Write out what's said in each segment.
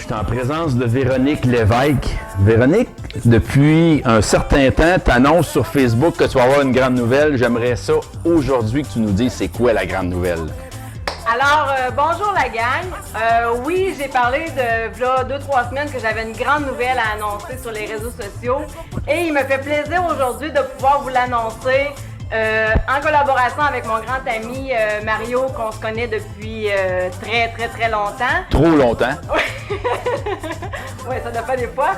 suis en présence de Véronique Lévesque. Véronique, depuis un certain temps, tu annonces sur Facebook que tu vas avoir une grande nouvelle. J'aimerais ça aujourd'hui que tu nous dises c'est quoi la grande nouvelle. Alors, bonjour la gang. Oui, j'ai parlé de là, 2-3 semaines que j'avais une grande nouvelle à annoncer sur les réseaux sociaux. Et il me fait plaisir aujourd'hui de pouvoir vous l'annoncer en collaboration avec mon grand ami Mario, qu'on se connaît depuis très longtemps. Trop longtemps. Oui, ça doit pas des fois.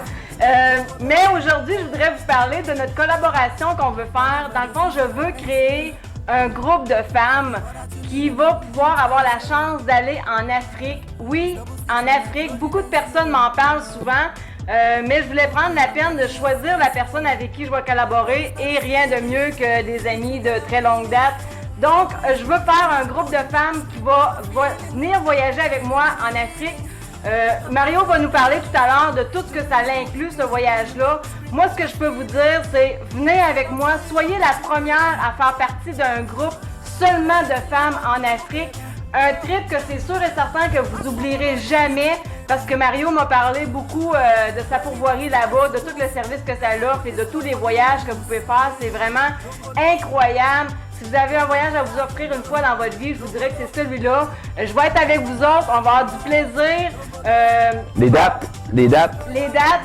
Mais aujourd'hui, je voudrais vous parler de notre collaboration qu'on veut faire. Dans le fond, je veux créer un groupe de femmes qui va pouvoir avoir la chance d'aller en Afrique. Oui, en Afrique, beaucoup de personnes m'en parlent souvent, mais je voulais prendre la peine de choisir la personne avec qui je vais collaborer et rien de mieux que des amis de très longue date. Donc, je veux faire un groupe de femmes qui va venir voyager avec moi en Afrique. Mario va nous parler tout à l'heure de tout ce que ça inclut, ce voyage-là. Moi, ce que je peux vous dire, c'est venez avec moi, soyez la première à faire partie d'un groupe seulement de femmes en Afrique. Un trip que c'est sûr et certain que vous oublierez jamais parce que Mario m'a parlé beaucoup de sa pourvoirie là-bas, de tout le service que ça offre et de tous les voyages que vous pouvez faire. C'est vraiment incroyable. Si vous avez un voyage à vous offrir une fois dans votre vie, je vous dirais que c'est celui-là. Je vais être avec vous autres, on va avoir du plaisir. Les dates? Les dates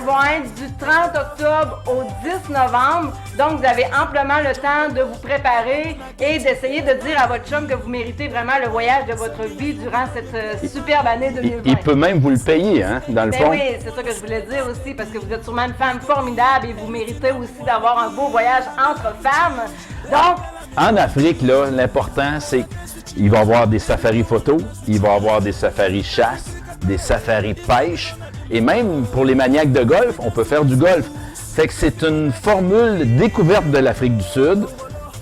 vont être du 30 octobre au 10 novembre. Donc, vous avez amplement le temps de vous préparer et d'essayer de dire à votre chum que vous méritez vraiment le voyage de votre vie durant cette superbe année 2020. Il peut même vous le payer, hein, dans le fond. Oui, c'est ça que je voulais dire aussi, parce que vous êtes sûrement une femme formidable et vous méritez aussi d'avoir un beau voyage entre femmes. Donc, en Afrique, là, l'important, c'est qu'il va y avoir des safaris photos, il va y avoir des safaris chasse, des safaris pêche, et même pour les maniaques de golf, on peut faire du golf. Fait que c'est une formule découverte de l'Afrique du Sud,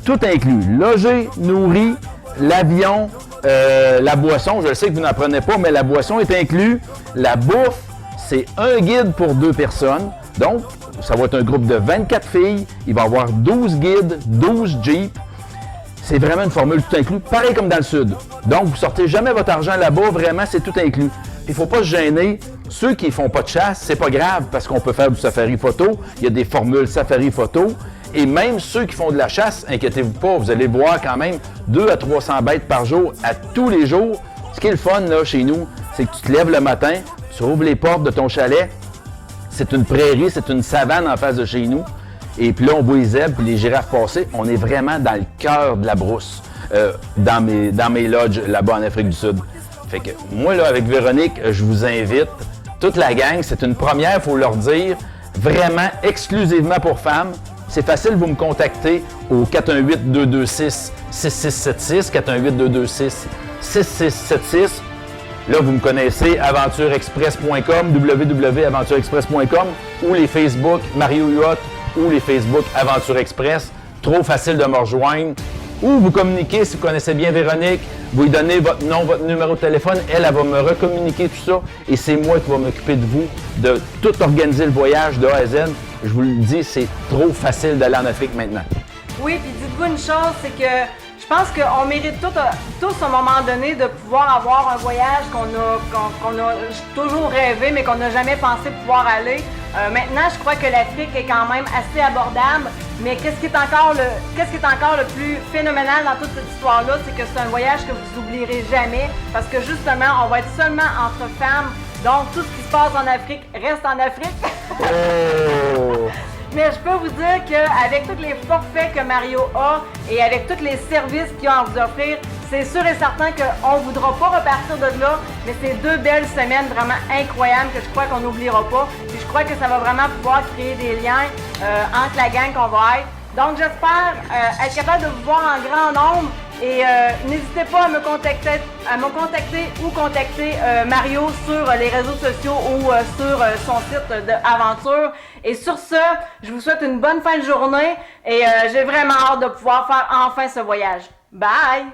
tout inclus. Logé, nourri, l'avion, la boisson, je sais que vous n'en prenez pas, mais la boisson est inclue. La bouffe, c'est un guide pour 2 personnes. Donc, ça va être un groupe de 24 filles. Il va y avoir 12 guides, 12 jeeps. C'est vraiment une formule tout inclus, pareil comme dans le Sud. Donc, vous sortez jamais votre argent là-bas, vraiment, c'est tout inclus. Il ne faut pas se gêner. Ceux qui ne font pas de chasse, c'est pas grave parce qu'on peut faire du safari photo. Il y a des formules safari photo. Et même ceux qui font de la chasse, inquiétez-vous pas, vous allez voir quand même 200 à 300 bêtes par jour à tous les jours. Ce qui est le fun là, chez nous, c'est que tu te lèves le matin, tu ouvres les portes de ton chalet. C'est une prairie, c'est une savane en face de chez nous. Et puis là, on voit les zèbres et les girafes passer. On est vraiment dans le cœur de la brousse, dans mes lodges là-bas en Afrique du Sud. Fait que moi, là, avec Véronique, je vous invite, toute la gang, c'est une première, il faut leur dire, vraiment exclusivement pour femmes. C'est facile, vous me contactez au 418-226-6676, 418-226-6676. Là, vous me connaissez, aventureexpress.com, www.aventureexpress.com ou les Facebook Mario Huot ou les Facebook Aventure Express. Trop facile de me rejoindre. Ou vous communiquez, si vous connaissez bien Véronique, vous lui donnez votre nom, votre numéro de téléphone, elle va me recommuniquer tout ça et c'est moi qui vais m'occuper de vous, de tout organiser le voyage de A à Z. Je vous le dis, c'est trop facile d'aller en Afrique maintenant. oui, puis dites-vous une chose, c'est que je pense qu'on mérite tous à un moment donné de pouvoir avoir un voyage qu'on a toujours rêvé, mais qu'on n'a jamais pensé pouvoir aller. Maintenant, je crois que l'Afrique est quand même assez abordable, mais qu'est-ce qui est encore le plus phénoménal dans toute cette histoire-là, c'est que c'est un voyage que vous oublierez jamais, parce que justement, on va être seulement entre femmes, donc tout ce qui se passe en Afrique reste en Afrique. Oh! Mais je peux vous dire qu'avec tous les forfaits que Mario a et avec tous les services qu'il a à vous offrir, c'est sûr et certain qu'on ne voudra pas repartir de là, mais c'est 2 belles semaines vraiment incroyables que je crois qu'on n'oubliera pas. Puis je crois que ça va vraiment pouvoir créer des liens entre la gang qu'on va être. Donc j'espère être capable de vous voir en grand nombre et n'hésitez pas à me contacter ou contacter Mario sur les réseaux sociaux ou sur son site d'aventure. Et sur ce, je vous souhaite une bonne fin de journée et j'ai vraiment hâte de pouvoir faire enfin ce voyage. Bye!